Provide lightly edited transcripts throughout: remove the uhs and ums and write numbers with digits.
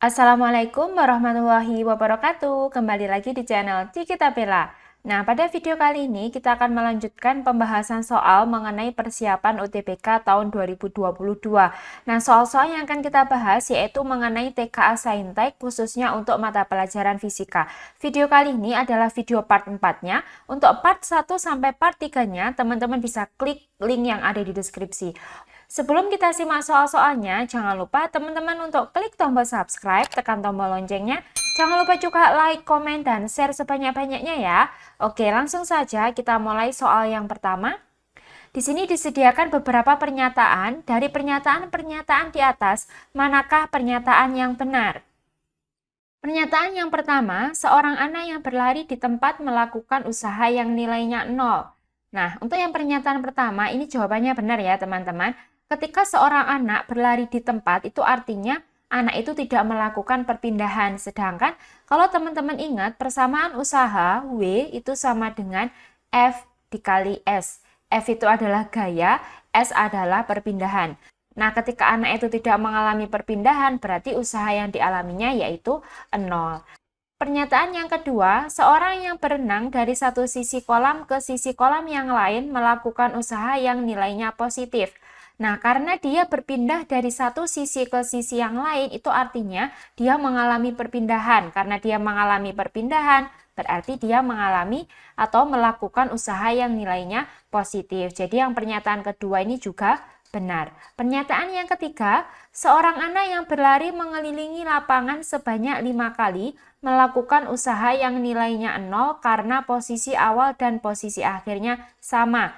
Assalamualaikum warahmatullahi wabarakatuh. Kembali lagi di channel Cikita Bella. Nah, pada video kali ini kita akan melanjutkan pembahasan soal mengenai persiapan UTBK tahun 2022. Nah, soal-soal yang akan kita bahas yaitu mengenai TKA Saintek khususnya untuk mata pelajaran fisika. Video kali ini adalah video part 4-nya. Untuk part 1 sampai part 3-nya, teman-teman bisa klik link yang ada di deskripsi. Sebelum kita simak soal-soalnya, jangan lupa teman-teman untuk klik tombol subscribe, tekan tombol loncengnya. Jangan lupa juga like, komen, dan share sebanyak-banyaknya ya. Oke, langsung saja kita mulai soal yang pertama. Di sini disediakan beberapa pernyataan. Dari pernyataan-pernyataan di atas, manakah pernyataan yang benar? Pernyataan yang pertama, seorang anak yang berlari di tempat melakukan usaha yang nilainya 0. Nah, untuk yang pernyataan pertama, ini jawabannya benar ya teman-teman. Ketika seorang anak berlari di tempat, itu artinya anak itu tidak melakukan perpindahan. Sedangkan kalau teman-teman ingat, persamaan usaha W itu sama dengan F dikali S. F itu adalah gaya, S adalah perpindahan. Nah, ketika anak itu tidak mengalami perpindahan, berarti usaha yang dialaminya yaitu 0. Pernyataan yang kedua, seorang yang berenang dari satu sisi kolam ke sisi kolam yang lain melakukan usaha yang nilainya positif. Nah, karena dia berpindah dari satu sisi ke sisi yang lain, itu artinya dia mengalami perpindahan. Karena dia mengalami perpindahan, berarti dia mengalami atau melakukan usaha yang nilainya positif. Jadi yang pernyataan kedua ini juga benar. Pernyataan yang ketiga, seorang anak yang berlari mengelilingi lapangan sebanyak 5 kali melakukan usaha yang nilainya 0 karena posisi awal dan posisi akhirnya sama.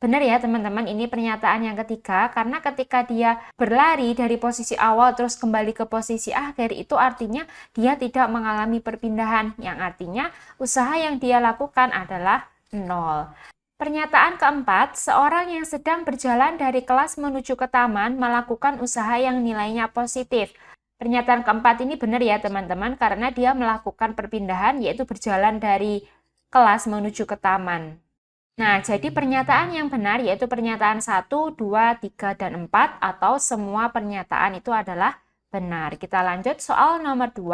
Benar ya teman-teman, ini pernyataan yang ketiga, karena ketika dia berlari dari posisi awal terus kembali ke posisi akhir, itu artinya dia tidak mengalami perpindahan, yang artinya usaha yang dia lakukan adalah 0. Pernyataan keempat, seorang yang sedang berjalan dari kelas menuju ke taman melakukan usaha yang nilainya positif. Pernyataan keempat ini benar ya teman-teman, karena dia melakukan perpindahan yaitu berjalan dari kelas menuju ke taman. Nah, jadi pernyataan yang benar yaitu pernyataan 1, 2, 3, dan 4 atau semua pernyataan itu adalah benar. Kita lanjut soal nomor 2.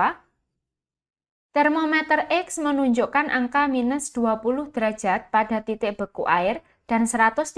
Termometer X menunjukkan angka minus 20 derajat pada titik beku air dan 130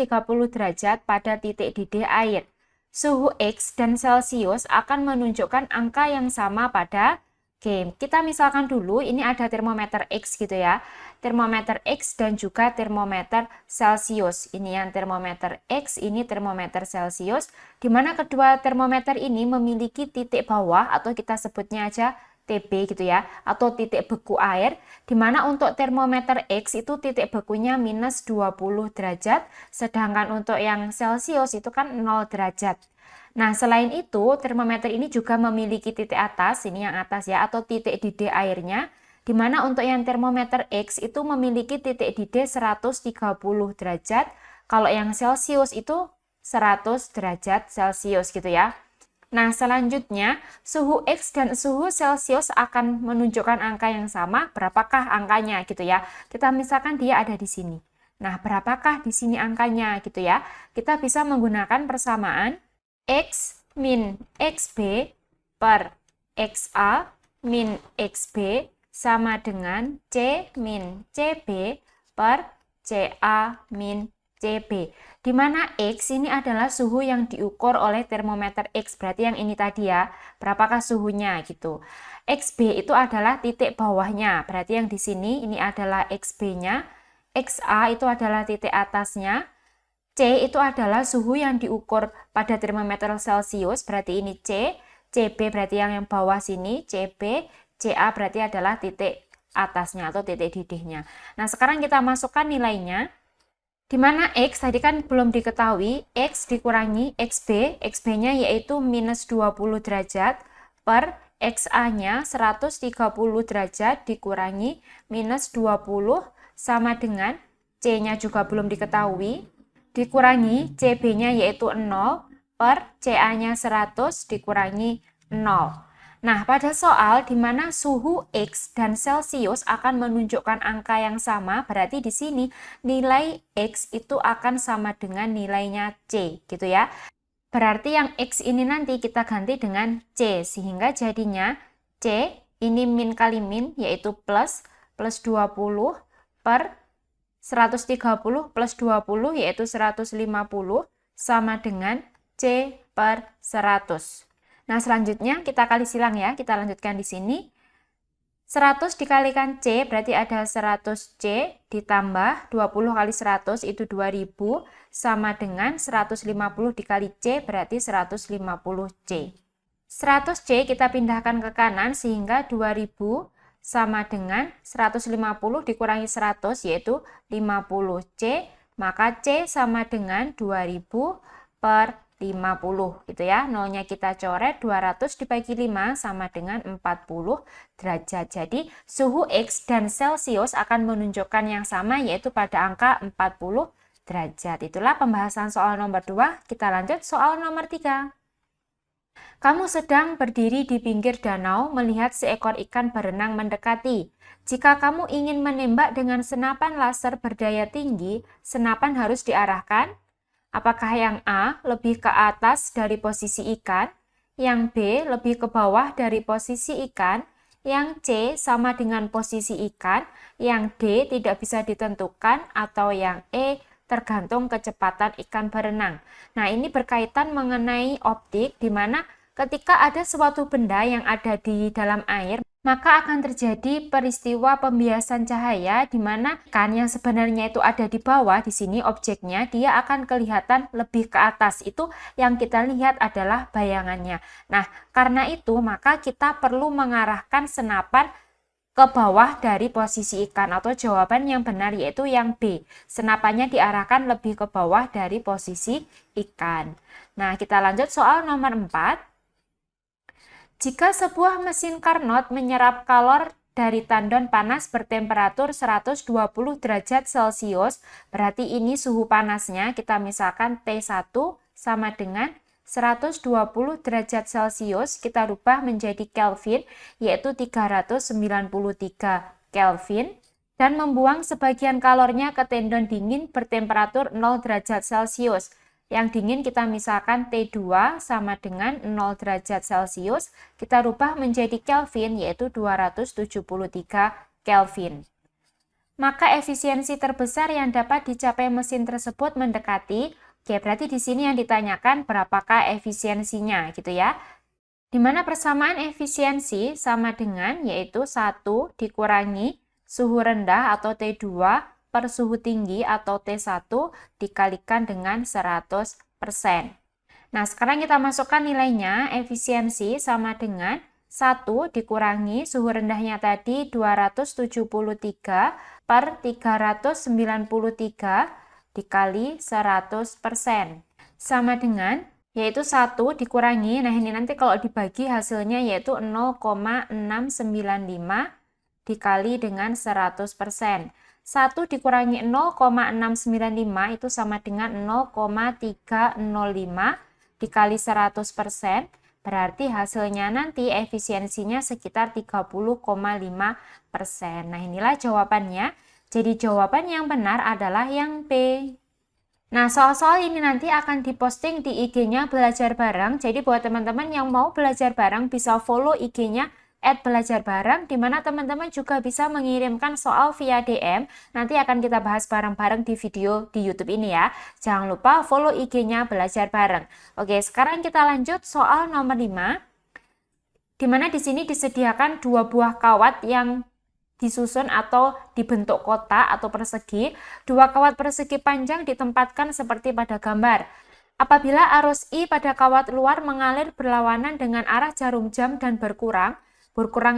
derajat pada titik didih air. Suhu X dan Celcius akan menunjukkan angka yang sama pada Oke, kita misalkan dulu ini ada termometer X gitu ya. Termometer X dan juga termometer Celcius. Ini yang termometer X, ini termometer Celcius. Di mana kedua termometer ini memiliki titik bawah atau kita sebutnya aja TB gitu ya. Atau titik beku air. Di mana untuk termometer X itu titik bekunya minus 20 derajat. Sedangkan untuk yang Celcius itu kan 0 derajat. Nah, selain itu, termometer ini juga memiliki titik atas, ini yang atas ya, atau titik didih airnya, di mana untuk yang termometer X itu memiliki titik didih 130 derajat, kalau yang Celcius itu 100 derajat Celcius gitu ya. Nah, selanjutnya, suhu X dan suhu Celcius akan menunjukkan angka yang sama, berapakah angkanya gitu ya. Kita misalkan dia ada di sini. Nah, berapakah di sini angkanya gitu ya. Kita bisa menggunakan persamaan X min XB per XA min XB sama dengan C min CB per CA min CB. Di mana X ini adalah suhu yang diukur oleh termometer X, berarti yang ini tadi ya, berapakah suhunya gitu. XB itu adalah titik bawahnya, berarti yang di sini ini adalah XB-nya, XA itu adalah titik atasnya, C itu adalah suhu yang diukur pada termometer Celcius, berarti ini C, CB berarti yang bawah sini, CB, CA berarti adalah titik atasnya atau titik didihnya. Nah, sekarang kita masukkan nilainya, di mana X tadi kan belum diketahui, X dikurangi XB, XB-nya yaitu minus 20 derajat per XA-nya 130 derajat dikurangi minus 20 sama dengan C-nya juga belum diketahui, dikurangi CB-nya yaitu 0 per CA-nya 100 dikurangi 0. Nah, pada soal di mana suhu X dan Celcius akan menunjukkan angka yang sama, berarti di sini nilai X itu akan sama dengan nilainya C, gitu ya. Berarti yang X ini nanti kita ganti dengan C, sehingga jadinya C ini min kali min, yaitu plus 20 per 130 plus 20, yaitu 150, sama dengan C per 100. Nah, selanjutnya kita kali silang ya, kita lanjutkan di sini. 100 dikalikan C berarti ada 100C ditambah 20 kali 100 itu 2000 sama dengan 150 dikali C berarti 150C. 100C kita pindahkan ke kanan sehingga 2000 sama dengan 150 dikurangi 100 yaitu 50C, maka C sama dengan 2000 per 50 gitu ya. Nolnya kita coret, 200 dibagi 5 sama dengan 40 derajat. Jadi suhu X dan Celcius akan menunjukkan yang sama yaitu pada angka 40 derajat. Itulah pembahasan soal nomor 2. Kita lanjut soal nomor 3. Kamu sedang berdiri di pinggir danau melihat seekor ikan berenang mendekati. Jika kamu ingin menembak dengan senapan laser berdaya tinggi, senapan harus diarahkan. Apakah yang A lebih ke atas dari posisi ikan, yang B lebih ke bawah dari posisi ikan, yang C sama dengan posisi ikan, yang D tidak bisa ditentukan, atau yang E tergantung kecepatan ikan berenang. Nah, ini berkaitan mengenai optik, di mana ketika ada suatu benda yang ada di dalam air, maka akan terjadi peristiwa pembiasan cahaya di mana ikan yang sebenarnya itu ada di bawah, di sini objeknya, dia akan kelihatan lebih ke atas. Itu yang kita lihat adalah bayangannya. Nah, karena itu maka kita perlu mengarahkan senapan ke bawah dari posisi ikan, atau jawaban yang benar yaitu yang B. Senapannya diarahkan lebih ke bawah dari posisi ikan. Nah, kita lanjut soal nomor 4. Jika sebuah mesin Carnot menyerap kalor dari tandon panas bertemperatur 120 derajat Celcius, berarti ini suhu panasnya, kita misalkan T1 sama dengan 120 derajat Celcius, kita rubah menjadi Kelvin, yaitu 393 Kelvin, dan membuang sebagian kalornya ke tendon dingin bertemperatur 0 derajat Celcius. Yang dingin kita misalkan T2 sama dengan 0 derajat Celcius, kita rubah menjadi Kelvin yaitu 273 Kelvin. Maka efisiensi terbesar yang dapat dicapai mesin tersebut mendekati, oke, berarti di sini yang ditanyakan berapakah efisiensinya gitu ya. Dimana persamaan efisiensi sama dengan yaitu 1 dikurangi suhu rendah atau T2 per suhu tinggi atau T1 dikalikan dengan 100%. Nah, sekarang kita masukkan nilainya. Efisiensi sama dengan 1 dikurangi suhu rendahnya tadi 273 per 393 dikali 100%. Sama dengan, yaitu 1 dikurangi, nah ini nanti kalau dibagi hasilnya yaitu 0,695 dikali dengan 100%. 1 dikurangi 0,695 itu sama dengan 0,305 dikali 100%, berarti hasilnya nanti efisiensinya sekitar 30,5%. Nah, inilah jawabannya. Jadi jawaban yang benar adalah yang B. Nah, soal-soal ini nanti akan diposting di IG-nya Belajar Bareng. Jadi buat teman-teman yang mau belajar bareng bisa follow IG-nya @belajarbareng, di mana teman-teman juga bisa mengirimkan soal via DM. Nanti akan kita bahas bareng-bareng di video di YouTube ini ya. Jangan lupa follow IG-nya Belajar Bareng. Oke, sekarang kita lanjut soal nomor 5. Di mana di sini disediakan 2 buah kawat yang disusun atau dibentuk kotak atau persegi. 2 kawat persegi panjang ditempatkan seperti pada gambar. Apabila arus I pada kawat luar mengalir berlawanan dengan arah jarum jam dan berkurang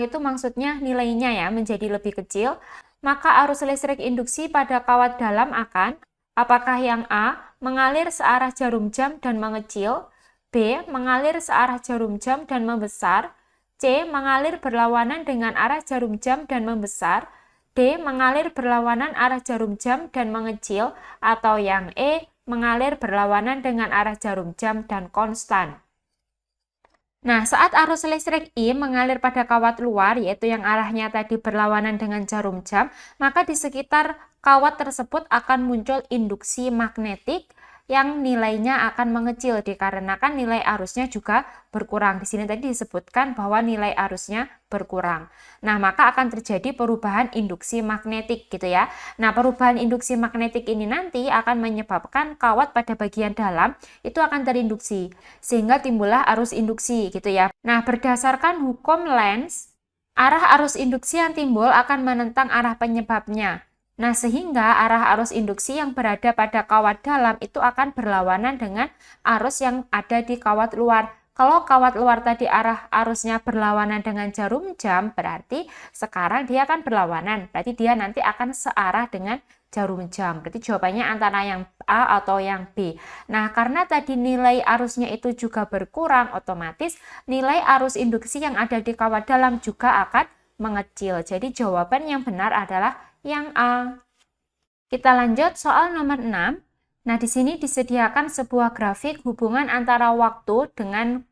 itu maksudnya nilainya ya menjadi lebih kecil, maka arus listrik induksi pada kawat dalam akan, apakah yang A mengalir searah jarum jam dan mengecil, B mengalir searah jarum jam dan membesar, C mengalir berlawanan dengan arah jarum jam dan membesar, D mengalir berlawanan arah jarum jam dan mengecil, atau yang E mengalir berlawanan dengan arah jarum jam dan konstan. Nah, saat arus listrik I mengalir pada kawat luar, yaitu yang arahnya tadi berlawanan dengan jarum jam, maka di sekitar kawat tersebut akan muncul induksi magnetik yang nilainya akan mengecil dikarenakan nilai arusnya juga berkurang. Di sini tadi disebutkan bahwa nilai arusnya berkurang. Nah, maka akan terjadi perubahan induksi magnetik gitu ya. Nah, perubahan induksi magnetik ini nanti akan menyebabkan kawat pada bagian dalam itu akan terinduksi sehingga timbullah arus induksi gitu ya. Nah, berdasarkan hukum Lenz, arah arus induksi yang timbul akan menentang arah penyebabnya. Nah, sehingga arah arus induksi yang berada pada kawat dalam itu akan berlawanan dengan arus yang ada di kawat luar. Kalau kawat luar tadi arah arusnya berlawanan dengan jarum jam, berarti sekarang dia akan berlawanan. Berarti dia nanti akan searah dengan jarum jam. Berarti jawabannya antara yang A atau yang B. Nah, karena tadi nilai arusnya itu juga berkurang, otomatis nilai arus induksi yang ada di kawat dalam juga akan mengecil. Jadi jawaban yang benar adalah yang A. Kita lanjut soal nomor 6. Nah, di sini disediakan sebuah grafik hubungan antara waktu dengan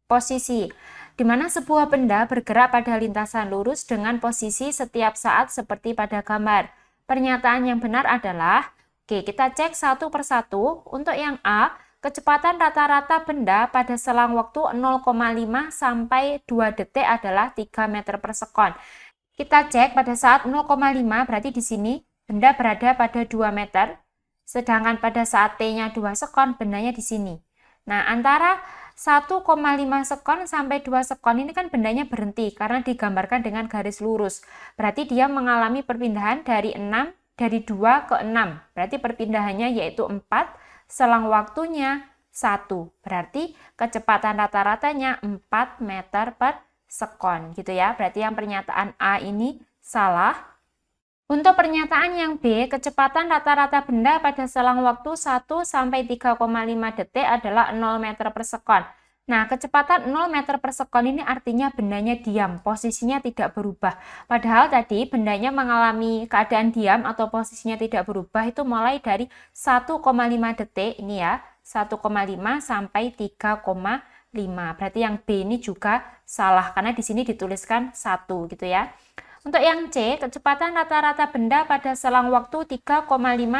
posisi, di mana sebuah benda bergerak pada lintasan lurus dengan posisi setiap saat seperti pada gambar. Pernyataan yang benar adalah, oke, kita cek satu persatu. Untuk yang A, kecepatan rata-rata benda pada selang waktu 0,5 sampai 2 detik adalah 3 meter per sekon. Kita cek pada saat 0,5 berarti di sini benda berada pada 2 meter, sedangkan pada saat T-nya 2 sekon bendanya di sini. Nah, antara 1,5 sekon sampai 2 sekon ini kan bendanya berhenti karena digambarkan dengan garis lurus. Berarti dia mengalami perpindahan dari 2 ke 6. Berarti perpindahannya yaitu 4, selang waktunya 1. Berarti kecepatan rata-ratanya 4 meter per sekon gitu ya. Berarti yang pernyataan A ini salah. Untuk pernyataan yang B, kecepatan rata-rata benda pada selang waktu 1 sampai 3,5 detik adalah 0 meter per sekon. Nah, kecepatan 0 meter per sekon ini artinya bendanya diam, posisinya tidak berubah. Padahal tadi bendanya mengalami keadaan diam atau posisinya tidak berubah itu mulai dari 1,5 detik ini ya, 1,5 sampai 3,5. Berarti yang B ini juga salah karena di sini dituliskan 1 gitu ya. Untuk yang C, kecepatan rata-rata benda pada selang waktu 3,5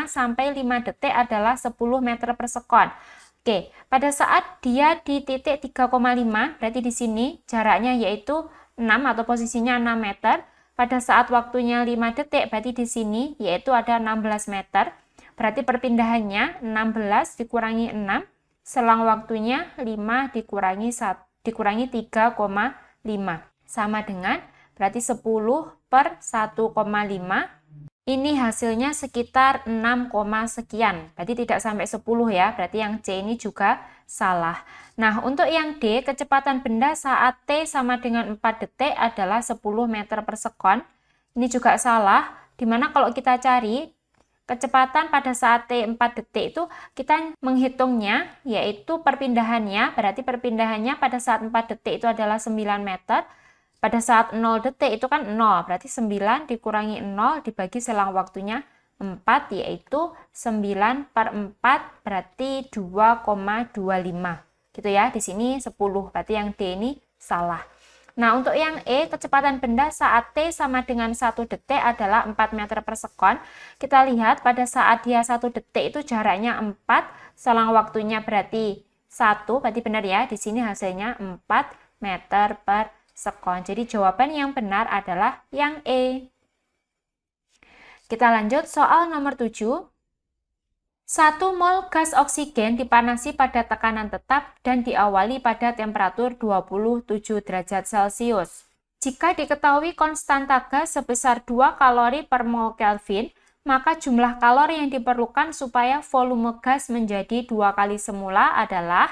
sampai 5 detik adalah 10 meter per sekon. Oke, pada saat dia di titik 3,5, berarti di sini jaraknya yaitu 6 atau posisinya 6 meter. Pada saat waktunya 5 detik, berarti di sini yaitu ada 16 meter. Berarti perpindahannya 16 dikurangi 6. Selang waktunya 5 dikurangi 3,5 sama dengan berarti 10 per 1,5. Ini hasilnya sekitar 6, sekian. Berarti tidak sampai 10 ya. Berarti yang C ini juga salah. Nah, untuk yang D, kecepatan benda saat T sama dengan 4 detik adalah 10 meter per sekon. Ini juga salah. Dimana kalau kita cari kecepatan pada saat T 4 detik itu kita menghitungnya yaitu perpindahannya, berarti perpindahannya pada saat 4 detik itu adalah 9 meter. Pada saat 0 detik itu kan 0, berarti 9 dikurangi 0 dibagi selang waktunya 4 yaitu 9 per 4 berarti 2,25 gitu ya. Di sini 10, berarti yang D ini salah. Nah, untuk yang E, kecepatan benda saat T sama dengan 1 detik adalah 4 meter per sekon. Kita lihat pada saat dia 1 detik itu jaraknya 4, selang waktunya berarti 1, berarti benar ya. Di sini hasilnya 4 meter per sekon. Jadi jawaban yang benar adalah yang E. Kita lanjut soal nomor 7. 1 mol gas oksigen dipanasi pada tekanan tetap dan diawali pada temperatur 27 derajat Celcius. Jika diketahui konstanta gas sebesar 2 kalori per mol Kelvin, maka jumlah kalori yang diperlukan supaya volume gas menjadi 2 kali semula adalah,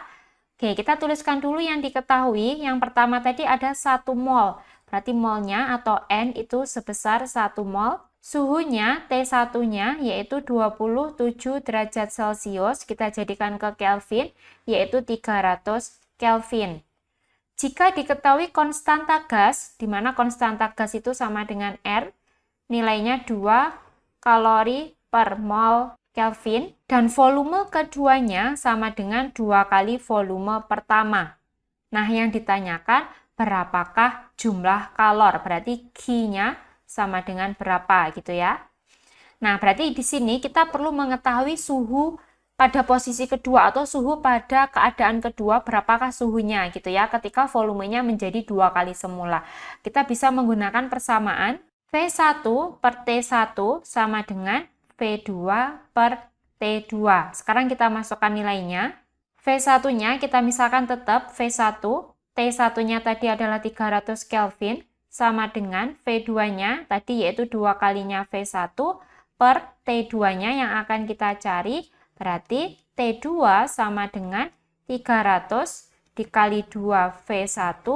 oke, kita tuliskan dulu yang diketahui. Yang pertama tadi ada 1 mol, berarti molnya atau N itu sebesar 1 mol. Suhunya T1-nya yaitu 27 derajat Celcius, kita jadikan ke Kelvin, yaitu 300 Kelvin. Jika diketahui konstanta gas, di mana konstanta gas itu sama dengan R, nilainya 2 kalori per mol Kelvin, dan volume keduanya sama dengan 2 kali volume pertama. Nah, yang ditanyakan berapakah jumlah kalor, berarti Q-nya sama dengan berapa gitu ya. Nah, berarti di sini kita perlu mengetahui suhu pada posisi kedua atau suhu pada keadaan kedua berapakah suhunya gitu ya ketika volumenya menjadi 2 kali semula. Kita bisa menggunakan persamaan V1 per T1 sama dengan V2 per T2. Sekarang kita masukkan nilainya. V1-nya kita misalkan tetap V1, T1-nya tadi adalah 300 Kelvin, sama dengan V2-nya tadi yaitu 2 kalinya V1 per T2-nya yang akan kita cari. Berarti T2 sama dengan 300 dikali 2 V1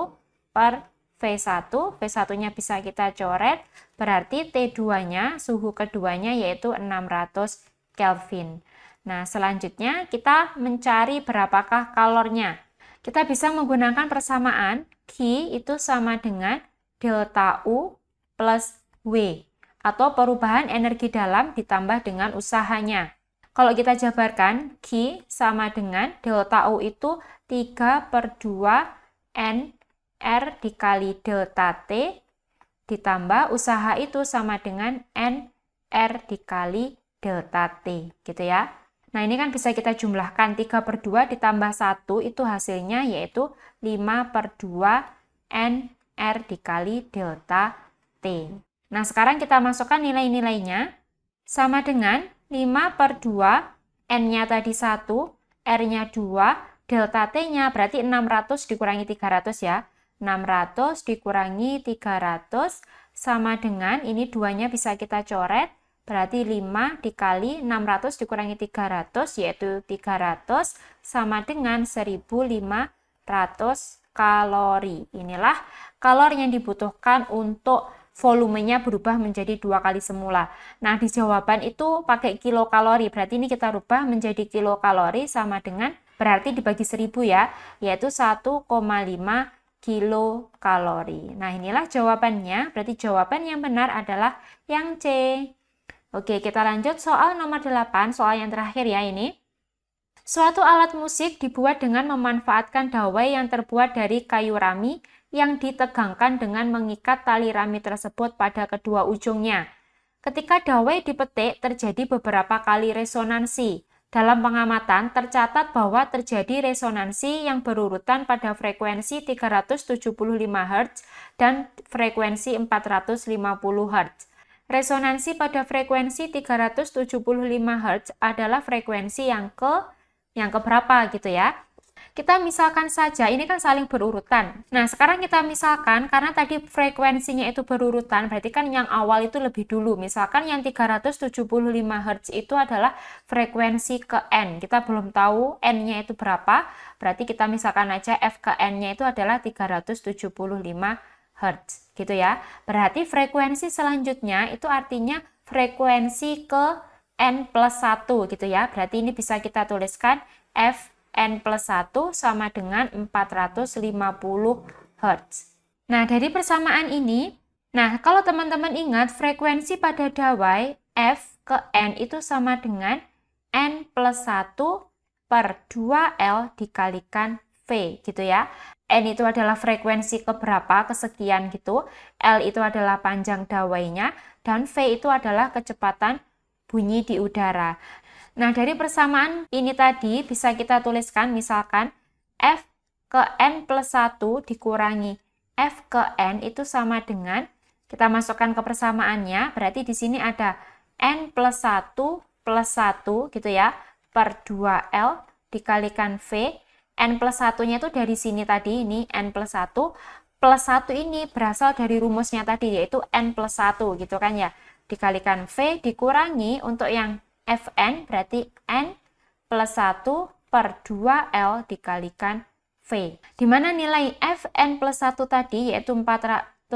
per V1. V1-nya bisa kita coret, berarti T2-nya, suhu keduanya yaitu 600 Kelvin. Nah, selanjutnya kita mencari berapakah kalornya. Kita bisa menggunakan persamaan Q itu sama dengan delta U plus W, atau perubahan energi dalam ditambah dengan usahanya. Kalau kita jabarkan, Q sama dengan delta U itu 3 per 2 NR dikali delta T, ditambah usaha itu sama dengan NR dikali delta T, gitu ya. Nah, ini kan bisa kita jumlahkan, 3 per 2 ditambah 1 itu hasilnya yaitu 5 per 2 NR dikali delta T. Nah, sekarang kita masukkan nilai-nilainya sama dengan 5 per 2, N-nya tadi 1, R-nya 2, delta T-nya berarti 600 dikurangi 300 ya. 600 dikurangi 300 sama dengan, ini 2-nya bisa kita coret, berarti 5 dikali 600 dikurangi 300, yaitu 300 sama dengan 1.500 kalori. Inilah kalori yang dibutuhkan untuk volumenya berubah menjadi 2 kali semula. Nah, di jawaban itu pakai kilokalori, berarti ini kita rubah menjadi kilokalori sama dengan, berarti dibagi 1000 ya, yaitu 1,5 kilokalori. Nah, inilah jawabannya, berarti jawaban yang benar adalah yang C. Oke, kita lanjut soal nomor 8, soal yang terakhir ya ini. Suatu alat musik dibuat dengan memanfaatkan dawai yang terbuat dari kayu rami yang ditegangkan dengan mengikat tali rami tersebut pada kedua ujungnya. Ketika dawai dipetik, terjadi beberapa kali resonansi. Dalam pengamatan, tercatat bahwa terjadi resonansi yang berurutan pada frekuensi 375 Hz dan frekuensi 450 Hz. Resonansi pada frekuensi 375 Hz adalah frekuensi yang keberapa gitu ya. Kita misalkan saja, ini kan saling berurutan. Nah, sekarang kita misalkan, karena tadi frekuensinya itu berurutan, berarti kan yang awal itu lebih dulu. Misalkan yang 375 Hz itu adalah frekuensi ke N. Kita belum tahu N-nya itu berapa, berarti kita misalkan aja F ke N-nya itu adalah 375 Hz, gitu ya. Berarti frekuensi selanjutnya itu artinya frekuensi ke N plus 1, gitu ya. Berarti ini bisa kita tuliskan F N plus 1 sama dengan 450 Hz. Nah, dari persamaan ini, nah kalau teman-teman ingat frekuensi pada dawai F ke N itu sama dengan N plus 1 per 2L dikalikan V, gitu ya. N itu adalah frekuensi keberapa, kesekian gitu. L itu adalah panjang dawainya. Dan V itu adalah kecepatan bunyi di udara. Nah, dari persamaan ini tadi bisa kita tuliskan misalkan F ke N plus 1 dikurangi F ke N itu sama dengan, kita masukkan ke persamaannya, berarti di sini ada N plus 1 gitu ya, per 2L dikalikan V. N plus 1-nya itu dari sini tadi, ini N plus 1. Plus 1 ini berasal dari rumusnya tadi, yaitu N plus 1 gitu kan ya. Dikalikan V, dikurangi untuk yang Fn, berarti N plus 1 per 2L dikalikan V. Dimana nilai Fn plus 1 tadi, yaitu 450,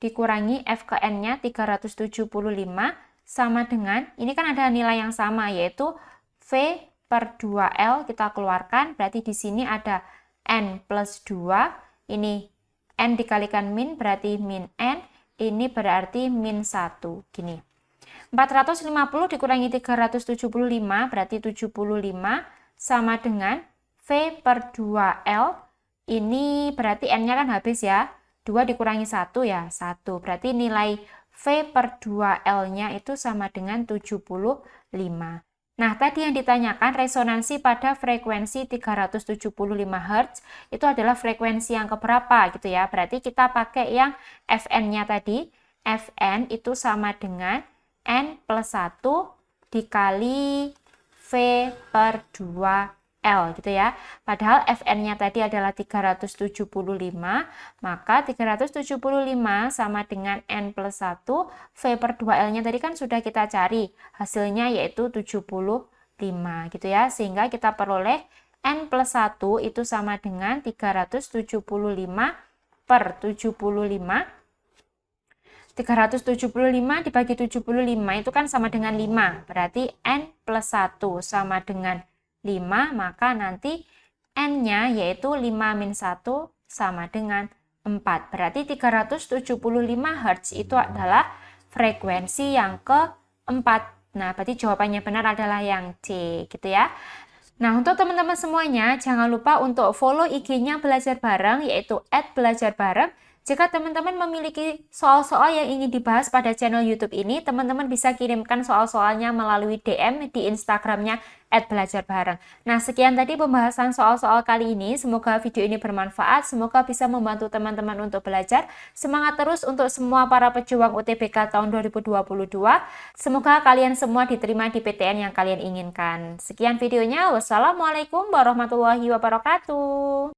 dikurangi F ke N-nya 375, sama dengan, ini kan ada nilai yang sama, yaitu V per 2L kita keluarkan, berarti di sini ada N plus 2, ini N dikalikan min berarti min N, ini berarti min 1, gini. 450 dikurangi 375 berarti 75, sama dengan V per 2L, ini berarti N-nya kan habis ya, 2 dikurangi 1 ya, 1, berarti nilai V per 2L-nya itu sama dengan 75. Nah, tadi yang ditanyakan resonansi pada frekuensi 375 Hz itu adalah frekuensi yang keberapa gitu ya. Berarti kita pakai yang Fn-nya tadi. Fn itu sama dengan N plus 1 dikali V per 2L gitu ya. Padahal Fn-nya tadi adalah 375, maka 375 sama dengan N plus 1, V per 2L-nya tadi kan sudah kita cari. Hasilnya yaitu 75 gitu ya. Sehingga kita peroleh N plus 1 itu sama dengan 375 per 75. 375 dibagi 75 itu kan sama dengan 5. Berarti N plus 1 sama dengan 5, maka nanti N-nya yaitu 5 min 1 sama dengan 4. Berarti 375 Hz itu adalah frekuensi yang keempat. Nah, berarti jawabannya benar adalah yang C gitu ya. Nah, untuk teman-teman semuanya, jangan lupa untuk follow IG-nya Belajar Bareng, yaitu @belajarbareng. Jika teman-teman memiliki soal-soal yang ingin dibahas pada channel YouTube ini, teman-teman bisa kirimkan soal-soalnya melalui DM di Instagramnya @belajarbareng. Nah, sekian tadi pembahasan soal-soal kali ini. Semoga video ini bermanfaat, semoga bisa membantu teman-teman untuk belajar. Semangat terus untuk semua para pejuang UTBK tahun 2022. Semoga kalian semua diterima di PTN yang kalian inginkan. Sekian videonya. Wassalamualaikum warahmatullahi wabarakatuh.